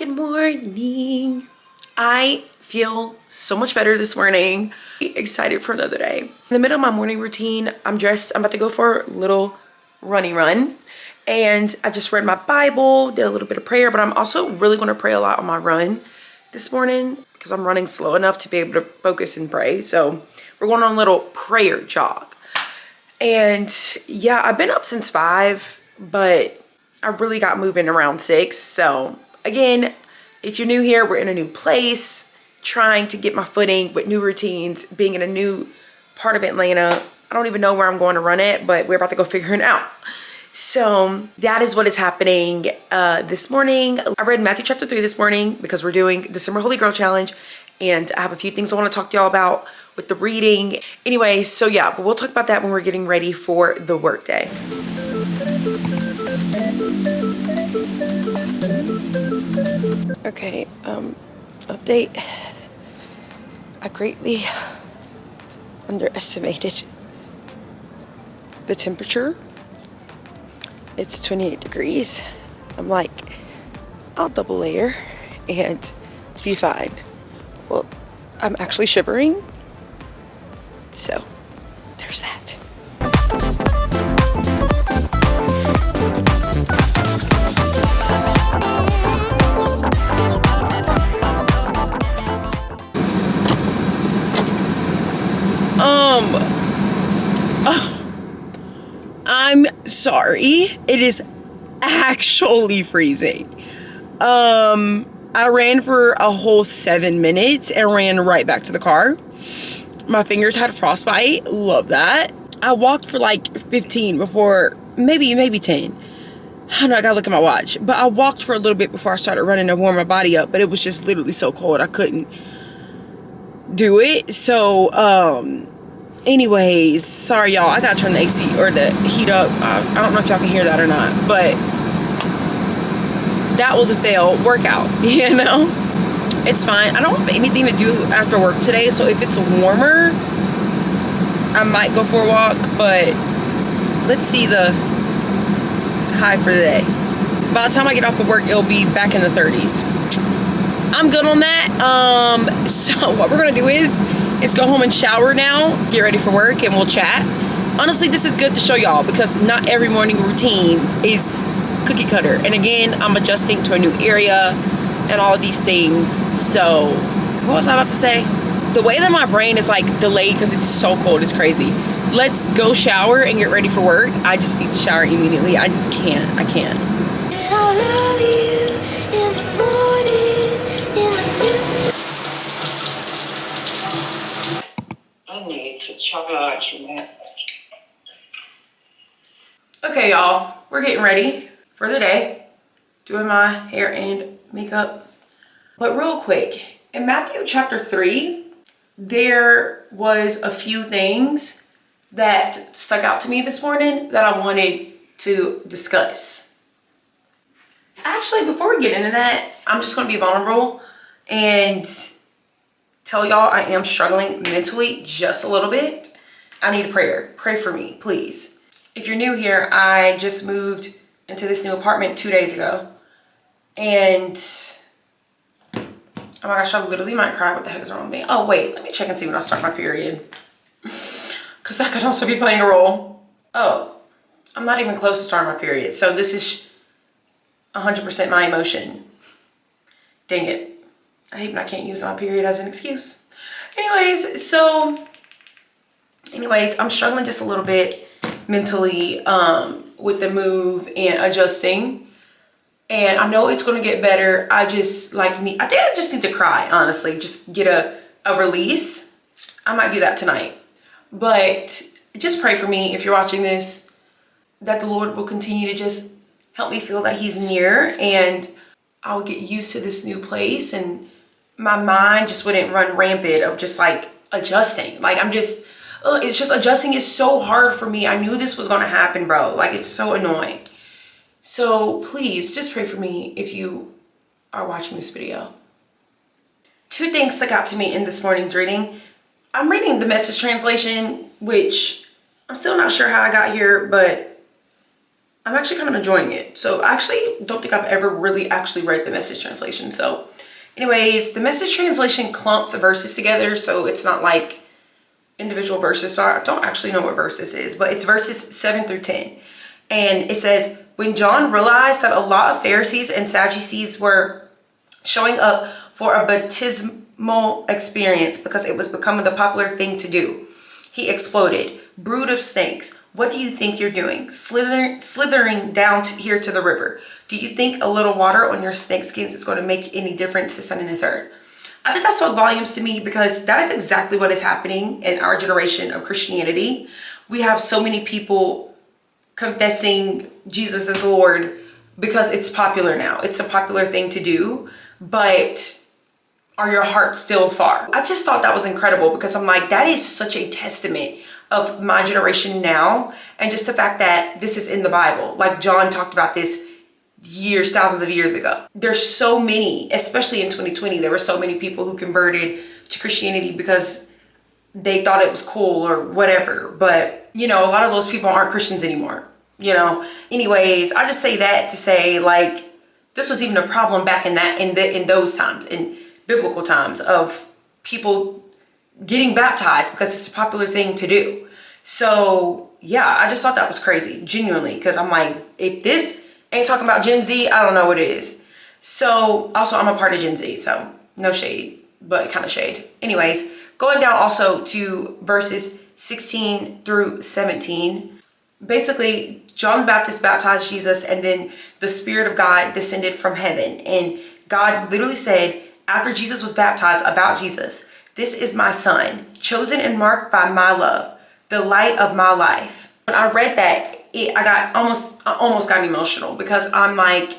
Good morning. I feel so much better this morning. Excited for another day. In the middle of my morning routine, I'm dressed. I'm about to go for a little runny run. And I just read my Bible, did a little bit of prayer, but I'm also really going to pray a lot on my run this morning because I'm running slow enough to be able to focus and pray. So we're going on a little prayer jog. And yeah, I've been up since 5, but I really got moving around 6. So again, if you're new here, we're in a new place, trying to get my footing with new routines, being in a new part of Atlanta. I don't even know where I'm going to run it, but we're about to go figure it out. So that is what is happening this morning. I read Matthew chapter 3 this morning because we're doing December Holy Girl Challenge, and I have a few things I want to talk to y'all about with the reading. Anyway, so yeah, but we'll talk about that when we're getting ready for the work day. Okay, update. I greatly underestimated the temperature. It's 28 degrees. I'm like, I'll double layer and it'll be fine. Well, I'm actually shivering. So, there's that. I'm sorry. It is actually freezing. I ran for a whole 7 minutes and ran right back to the car. My fingers had frostbite. Love that. I walked for like 15 before, maybe 10. I don't know, I gotta look at my watch. But I walked for a little bit before I started running to warm my body up. But it was just literally so cold I couldn't do it. So, anyways, sorry y'all, I gotta turn the AC or the heat up. I don't know if y'all can hear that or not, but that was a fail workout, you know? It's fine. I don't have anything to do after work today, so if it's warmer, I might go for a walk, but let's see the high for the day. By the time I get off of work, it'll be back in the 30s. I'm good on that. So what we're gonna do is go home and shower now, get ready for work, and we'll chat. Honestly, this is good to show y'all because not every morning routine is cookie cutter. And again, I'm adjusting to a new area and all of these things. So what was I about to say? The way that my brain is like delayed because it's so cold is crazy. Let's go shower and get ready for work. I just need to shower immediately. I just can't. I can't. I love you in the morning, I need to charge, man. Okay, y'all, we're getting ready for the day, doing my hair and makeup. But real quick, in Matthew chapter 3, there was a few things that stuck out to me this morning that I wanted to discuss. Actually, before we get into that, I'm just gonna be vulnerable and tell y'all I am struggling mentally just a little bit. I need prayer. Pray for me, please. If you're new here, I just moved into this new apartment 2 days ago. And oh my gosh, I literally might cry. What the heck is wrong with me? Oh wait, let me check and see when I start my period. Because that could also be playing a role. Oh, I'm not even close to starting my period. So this is 100% my emotion. Dang it. I hate when I can't use my period as an excuse. Anyways, I'm struggling just a little bit mentally with the move and adjusting. And I know it's gonna get better. I think I just need to cry, honestly. Just get a release. I might do that tonight. But just pray for me if you're watching this, that the Lord will continue to just help me feel that he's near and I'll get used to this new place and my mind just wouldn't run rampant of just like adjusting. Like it's just adjusting is so hard for me. I knew this was gonna happen, bro. Like it's so annoying. So please just pray for me if you are watching this video. 2 things stuck out to me in this morning's reading. I'm reading the Message translation, which I'm still not sure how I got here, but I'm actually kind of enjoying it. So I actually don't think I've ever really actually read the Message translation. So anyways, the Message translation clumps verses together, so it's not like individual verses. So I don't actually know what verse this is, but it's verses 7 through 10. And it says, when John realized that a lot of Pharisees and Sadducees were showing up for a baptismal experience because it was becoming the popular thing to do, he exploded. Brood of snakes, what do you think you're doing? Slithering down here to the river. Do you think a little water on your snake skins is going to make any difference? This, and the third. I think that spoke volumes to me, because that is exactly what is happening in our generation of Christianity. We have so many people confessing Jesus as Lord because it's popular now. It's a popular thing to do, but are your hearts still far? I just thought that was incredible, because I'm like, that is such a testament of my generation now, and just the fact that this is in the Bible. Like John talked about this years, thousands of years ago. There's so many, especially in 2020, there were so many people who converted to Christianity because they thought it was cool or whatever. But, you know, a lot of those people aren't Christians anymore, you know. Anyways, I just say that to say, like, this was even a problem back in those times, in biblical times, of people getting baptized because it's a popular thing to do. So yeah, I just thought that was crazy, genuinely, because I'm like, if this ain't talking about Gen Z, I don't know what it is. So also, I'm a part of Gen Z, so no shade, but kind of shade. Anyways, going down also to verses 16 through 17. Basically, John the Baptist baptized Jesus, and then the Spirit of God descended from heaven. And God literally said, after Jesus was baptized, about Jesus, this is my son, chosen and marked by my love, the light of my life. When I read that, I almost got emotional, because I'm like,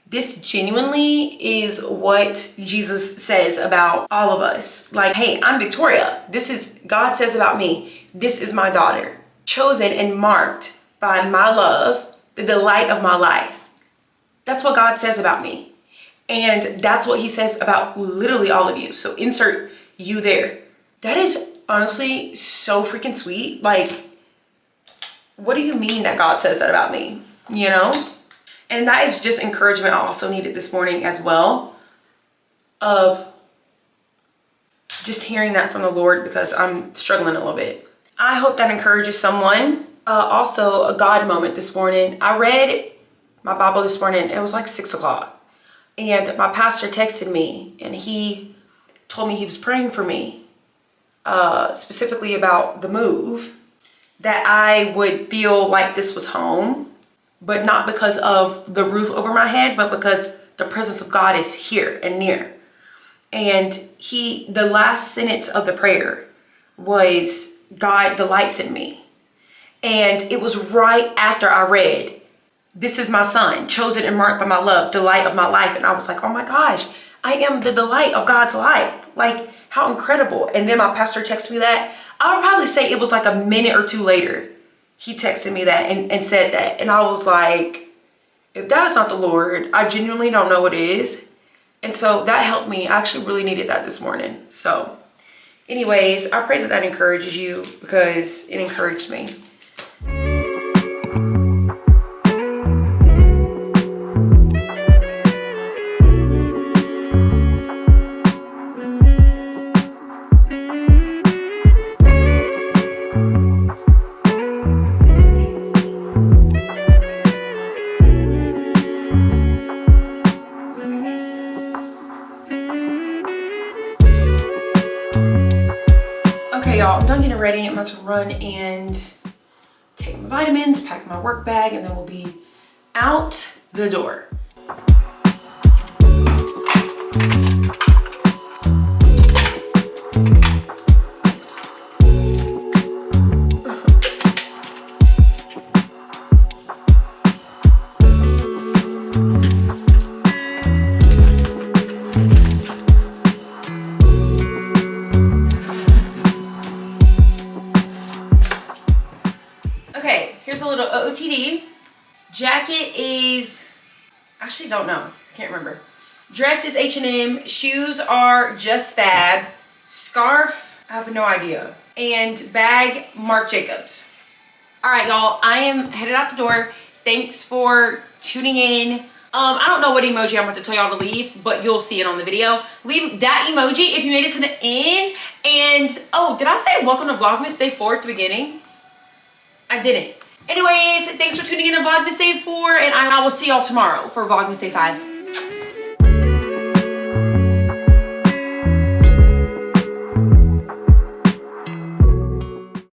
this genuinely is what Jesus says about all of us. Like, hey, I'm Victoria. This is, God says about me, this is my daughter, chosen and marked by my love, the delight of my life. That's what God says about me. And that's what he says about literally all of you. So insert you there. That is honestly so freaking sweet. Like, what do you mean that God says that about me? You know? And that is just encouragement I also needed this morning as well, of just hearing that from the Lord, because I'm struggling a little bit. I hope that encourages someone. Also, a God moment this morning. I read my Bible this morning. It was like 6 o'clock. And my pastor texted me, and he told me he was praying for me, specifically about the move, that I would feel like this was home, but not because of the roof over my head, but because the presence of God is here and near. And the last sentence of the prayer was, God delights in me. And it was right after I read, this is my son, chosen and marked by my love, delight of my life. And I was like, oh my gosh, I am the delight of God's life. Like, how incredible. And then my pastor texted me that. I would probably say it was like a minute or two later, he texted me that and said that. And I was like, if that is not the Lord, I genuinely don't know what is. And so that helped me. I actually really needed that this morning. So anyways, I pray that that encourages you, because it encouraged me. Okay, y'all, I'm done getting ready. I'm about to run and take my vitamins, pack my work bag, and then we'll be out the door. Okay, here's a little OOTD. Jacket is, actually don't know, can't remember. Dress is H&M, shoes are Just Fab, scarf, I have no idea, and bag, Marc Jacobs. All right, y'all, I am headed out the door. Thanks for tuning in. I don't know what emoji I'm about to tell y'all to leave, but you'll see it on the video. Leave that emoji if you made it to the end. And, oh, did I say welcome to Vlogmas Day 4 at the beginning? I didn't. Anyways, thanks for tuning in to Vlogmas Day 4, and I will see y'all tomorrow for Vlogmas Day 5.